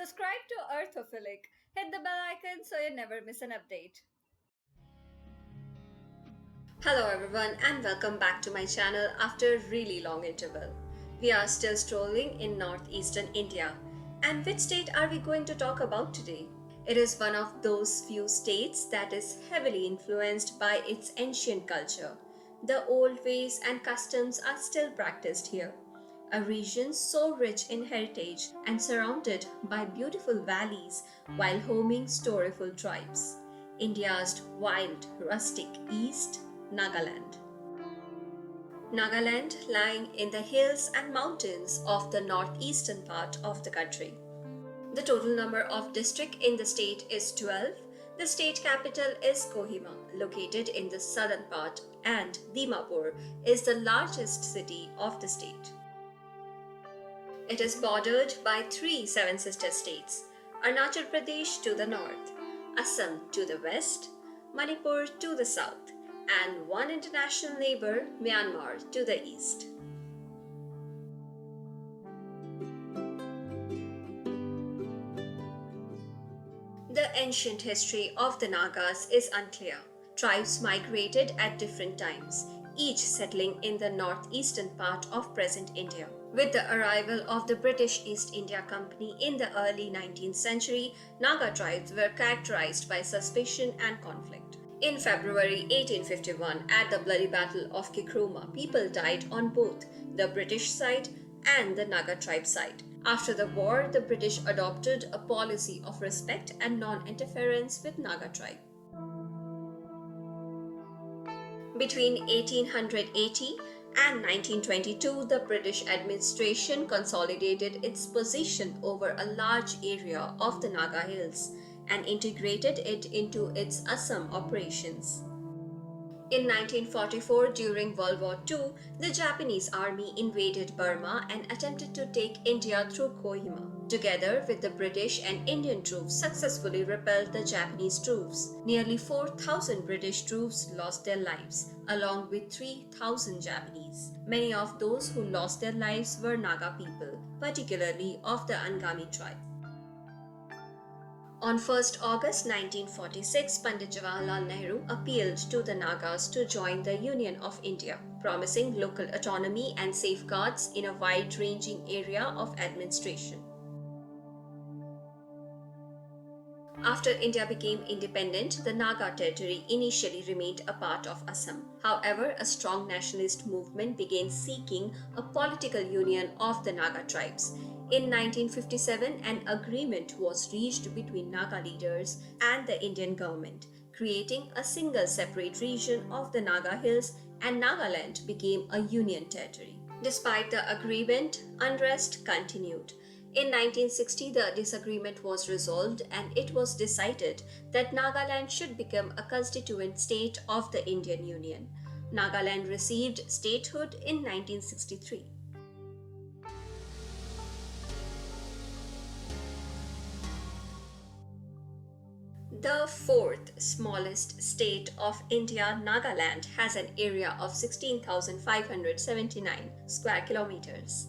Subscribe to Earthophilic. Hit the bell icon so you never miss an update. Hello everyone and welcome back to my channel after a really long interval. We are still strolling in northeastern India. And which state are we going to talk about today? It is one of those few states that is heavily influenced by its ancient culture. The old ways and customs are still practiced here. A region so rich in heritage and surrounded by beautiful valleys while homing storyful tribes. India's wild, rustic east, Nagaland. Nagaland lying in the hills and mountains of the northeastern part of the country. The total number of districts in the state is 12. The state capital is Kohima, located in the southern part, and Dimapur is the largest city of the state. It is bordered by three seven sister states: Arunachal Pradesh to the north, Assam to the west, Manipur to the south, and one international neighbor, Myanmar, to the east. The ancient history of the Nagas is unclear. Tribes migrated at different times, each settling in the northeastern part of present India. With the arrival of the British East India Company in the early 19th century, Naga tribes were characterized by suspicion and conflict. In February 1851, at the bloody Battle of Kikroma, people died on both the British side and the Naga tribe side. After the war, the British adopted a policy of respect and non-interference with Naga tribe. Between 1880 and 1922, the British administration consolidated its position over a large area of the Naga Hills and integrated it into its Assam operations. In 1944, during World War II, the Japanese army invaded Burma and attempted to take India through Kohima. Together with the British and Indian troops successfully repelled the Japanese troops. Nearly 4,000 British troops lost their lives, along with 3,000 Japanese. Many of those who lost their lives were Naga people, particularly of the Angami tribe. On 1st August 1946, Pandit Jawaharlal Nehru appealed to the Nagas to join the Union of India, promising local autonomy and safeguards in a wide-ranging area of administration. After India became independent, the Naga territory initially remained a part of Assam. However, a strong nationalist movement began seeking a political union of the Naga tribes. In 1957, an agreement was reached between Naga leaders and the Indian government, creating a single separate region of the Naga Hills, and Nagaland became a union territory. Despite the agreement, unrest continued. In 1960, the disagreement was resolved and it was decided that Nagaland should become a constituent state of the Indian Union. Nagaland received statehood in 1963. The fourth smallest state of India, Nagaland, has an area of 16,579 square kilometers.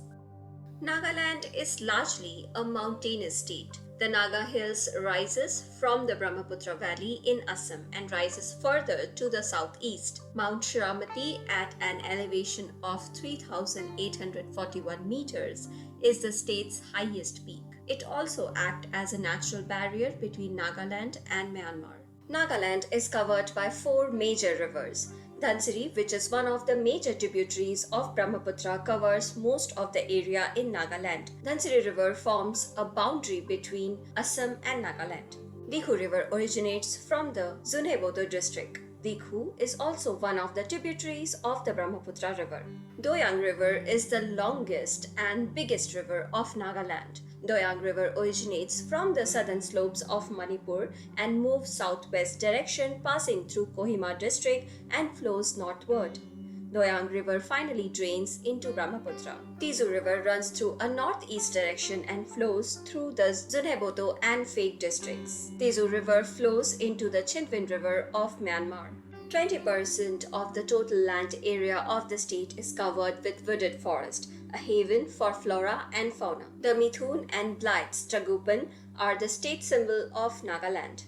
Nagaland is largely a mountainous state. The Naga Hills rises from the Brahmaputra Valley in Assam and rises further to the southeast. Mount Shiramati, at an elevation of 3,841 meters, is the state's highest peak. It also acts as a natural barrier between Nagaland and Myanmar. Nagaland is covered by four major rivers. Dhansiri, which is one of the major tributaries of Brahmaputra, covers most of the area in Nagaland. Dhansiri River forms a boundary between Assam and Nagaland. Dikhu River originates from the Zunheboto district. Dikhu is also one of the tributaries of the Brahmaputra River. Doyang River is the longest and biggest river of Nagaland. Doyang River originates from the southern slopes of Manipur and moves southwest direction, passing through Kohima district and flows northward. Doyang River finally drains into Brahmaputra. Tizu River runs through a northeast direction and flows through the Zunheboto and Phek districts. Tizu River flows into the Chintwin River of Myanmar. 20% of the total land area of the state is covered with wooded forest. a haven for flora and fauna. The Mithun and Blight's Tragupan are the state symbol of Nagaland.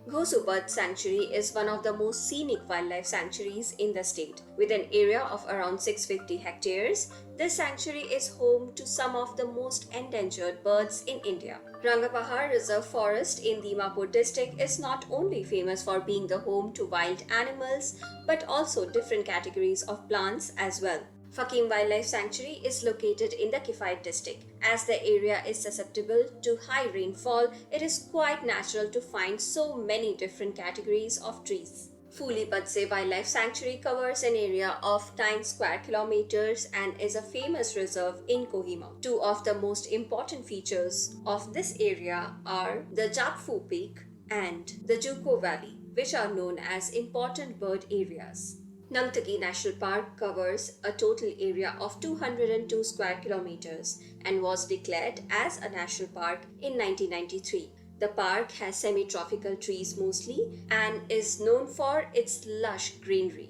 Ghosu Bird Sanctuary is one of the most scenic wildlife sanctuaries in the state. With an area of around 650 hectares, this sanctuary is home to some of the most endangered birds in India. Rangapahar Reserve Forest in Dimapur district is not only famous for being the home to wild animals, but also different categories of plants as well. Fakim Wildlife Sanctuary is located in the Kifayat district. As the area is susceptible to high rainfall, it is quite natural to find so many different categories of trees. Fuli Padse Wildlife Sanctuary covers an area of 9 square kilometers and is a famous reserve in Kohima. Two of the most important features of this area are the Japfu Peak and the Juko Valley, which are known as important bird areas. Nangtaki National Park covers a total area of 202 square kilometers and was declared as a national park in 1993. The park has semi-tropical trees mostly and is known for its lush greenery.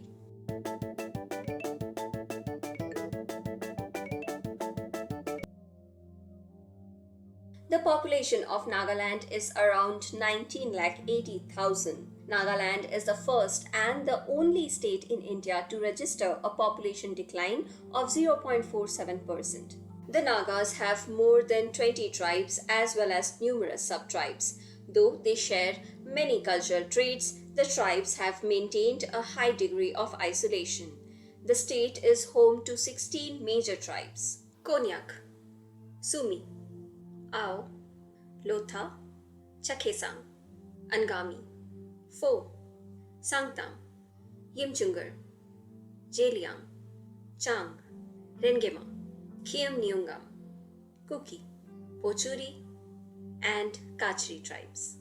The population of Nagaland is around 19,80,000. Nagaland is the first and the only state in India to register a population decline of 0.47%. The Nagas have more than 20 tribes as well as numerous sub-tribes. Though they share many cultural traits, the tribes have maintained a high degree of isolation. The state is home to 16 major tribes: Konyak, Sumi, Ao, Lotha, Chakhesang, Angami, Pho, Sangtam, Yimchungar, Jeliang, Chang, Rengema, Khiam-Niungam, Kuki, Pochuri, and Kachri tribes.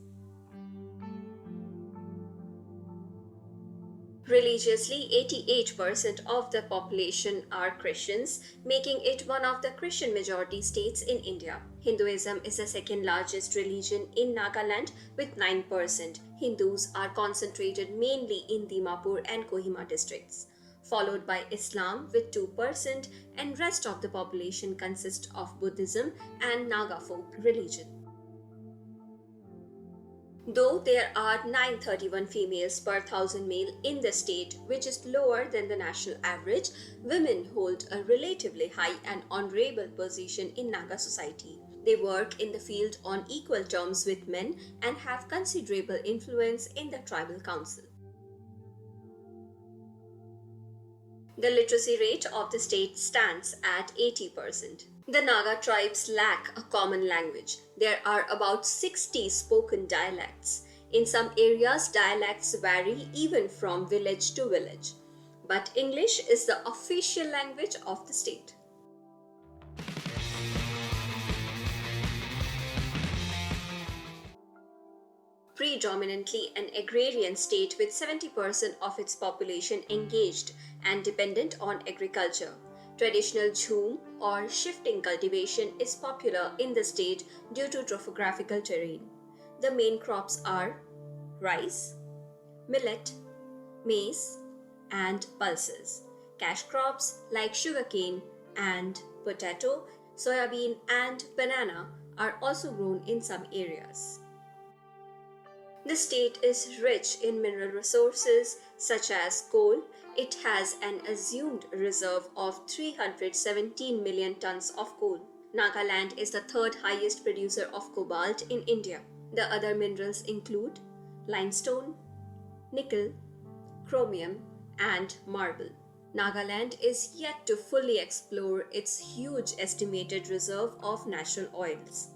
Religiously, 88% of the population are Christians, making it one of the Christian majority states in India. Hinduism is the second largest religion in Nagaland with 9%. Hindus are concentrated mainly in Dimapur and Kohima districts, followed by Islam with 2%, and rest of the population consists of Buddhism and Naga folk religion. Though there are 931 females per 1,000 male in the state, which is lower than the national average, women hold a relatively high and honorable position in Naga society. They work in the field on equal terms with men and have considerable influence in the tribal council. The literacy rate of the state stands at 80%. The Naga tribes lack a common language. There are about 60 spoken dialects. In some areas, dialects vary even from village to village. But English is the official language of the state. Predominantly an agrarian state with 70% of its population engaged and dependent on agriculture. Traditional jhum or shifting cultivation is popular in the state due to topographical terrain. The main crops are rice, millet, maize, and pulses. Cash crops like sugarcane and potato, soybean, and banana are also grown in some areas. The state is rich in mineral resources such as coal. It has an assumed reserve of 317 million tons of coal. Nagaland is the third highest producer of cobalt in India. The other minerals include limestone, nickel, chromium, and marble. Nagaland is yet to fully explore its huge estimated reserve of natural oils.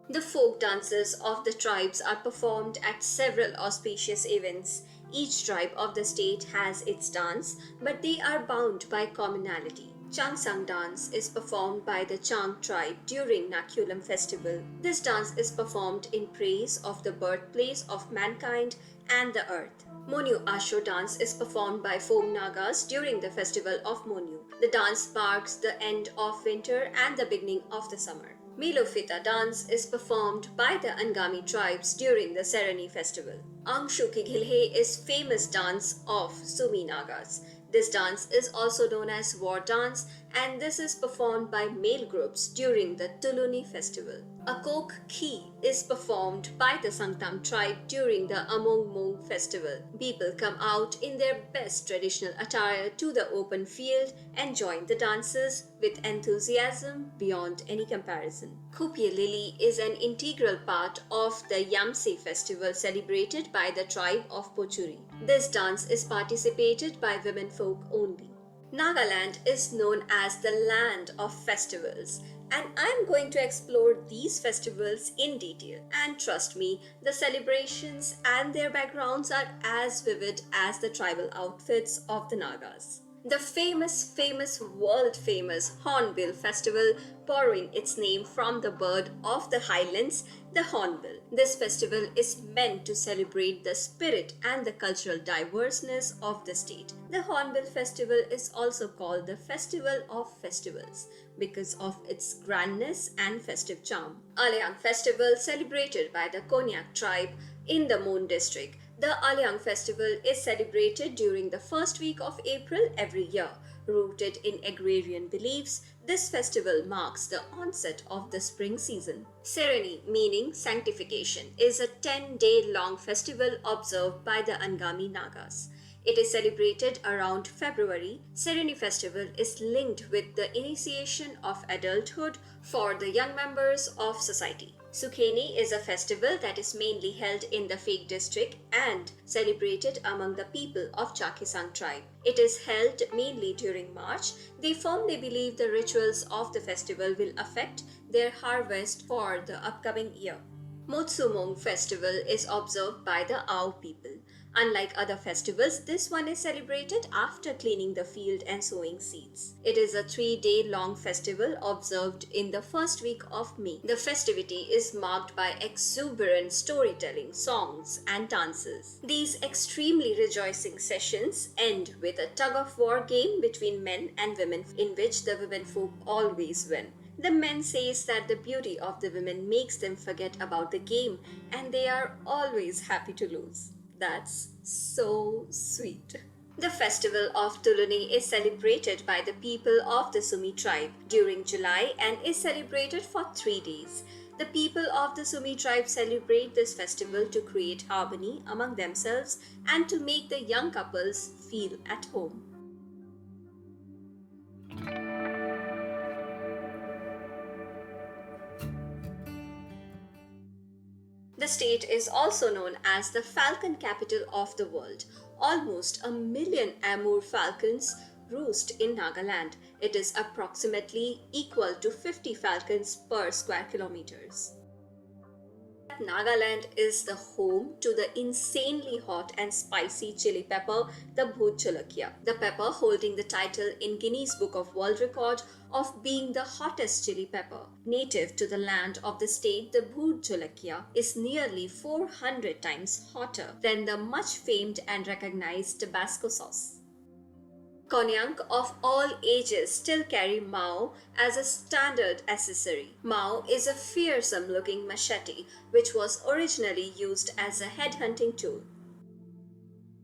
The folk dances of the tribes are performed at several auspicious events. Each tribe of the state has its dance, but they are bound by commonality. Changsang dance is performed by the Chang tribe during Nakulam festival. This dance is performed in praise of the birthplace of mankind and the earth. Monyu Asho dance is performed by Phom Nagas during the festival of Monyu. The dance marks the end of winter and the beginning of the summer. Milofita dance is performed by the Angami tribes during the Serani festival. Angshuki Ghilhe is famous dance of Sumi Nagas. This dance is also known as war dance and this is performed by male groups during the Tuluni festival. Akok Khi is performed by the Sangtam tribe during the Among Mung festival. People come out in their best traditional attire to the open field and join the dances with enthusiasm beyond any comparison. Khupye Lili is an integral part of the Yamse festival celebrated by the tribe of Pochuri. This dance is participated by women folk only. Nagaland is known as the land of festivals, and I'm going to explore these festivals in detail. And trust me, the celebrations and their backgrounds are as vivid as the tribal outfits of the Nagas. The famous, world famous Hornbill Festival, borrowing its name from the bird of the highlands, the hornbill. This festival is meant to celebrate the spirit and the cultural diverseness of the state. The Hornbill Festival is also called the Festival of Festivals because of its grandness and festive charm. Alayang Festival, celebrated by the Konyak tribe in the Mon district. The Alayang festival is celebrated during the first week of April every year. Rooted in agrarian beliefs, this festival marks the onset of the spring season. Serani, meaning sanctification, is a 10-day long festival observed by the Angami Nagas. It is celebrated around February. Serani festival is linked with the initiation of adulthood for the young members of society. Sukheni is a festival that is mainly held in the Phek district and celebrated among the people of Chakisang tribe. It is held mainly during March. They firmly believe the rituals of the festival will affect their harvest for the upcoming year. Motsumong festival is observed by the Ao people. Unlike other festivals, this one is celebrated after cleaning the field and sowing seeds. It is a 3-day long festival observed in the first week of May. The festivity is marked by exuberant storytelling, songs and dances. These extremely rejoicing sessions end with a tug-of-war game between men and women in which the women folk always win. The men says that the beauty of the women makes them forget about the game and they are always happy to lose. That's so sweet. The festival of Tuluni is celebrated by the people of the Sumi tribe during July and is celebrated for 3 days. The people of the Sumi tribe celebrate this festival to create harmony among themselves and to make the young couples feel at home. The state is also known as the falcon capital of the world. Almost 1 million Amur falcons roost in Nagaland. It is approximately equal to 50 falcons per square kilometers. Nagaland is the home to the insanely hot and spicy chili pepper, the Bhoot Jolakya. The pepper holding the title in Guinness Book of World Record of being the hottest chili pepper. Native to the land of the state, the Bhoot Jolakya is nearly 400 times hotter than the much famed and recognized Tabasco sauce. Konyak of all ages still carry Mao as a standard accessory. Mao is a fearsome looking machete which was originally used as a headhunting tool.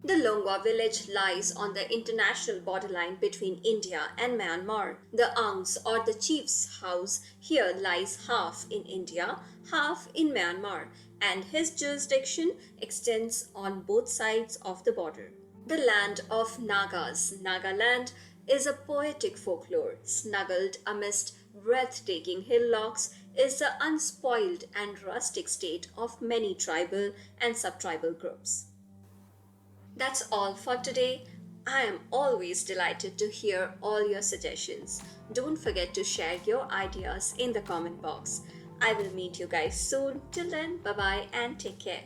The Longwa village lies on the international borderline between India and Myanmar. The Angs or the chief's house here lies half in India, half in Myanmar, and his jurisdiction extends on both sides of the border. The land of Nagas, Nagaland, is a poetic folklore. Snuggled amidst breathtaking hillocks is the unspoiled and rustic state of many tribal and subtribal groups. That's all for today. I am always delighted to hear all your suggestions. Don't forget to share your ideas in the comment box. I will meet you guys soon. Till then, bye bye and take care.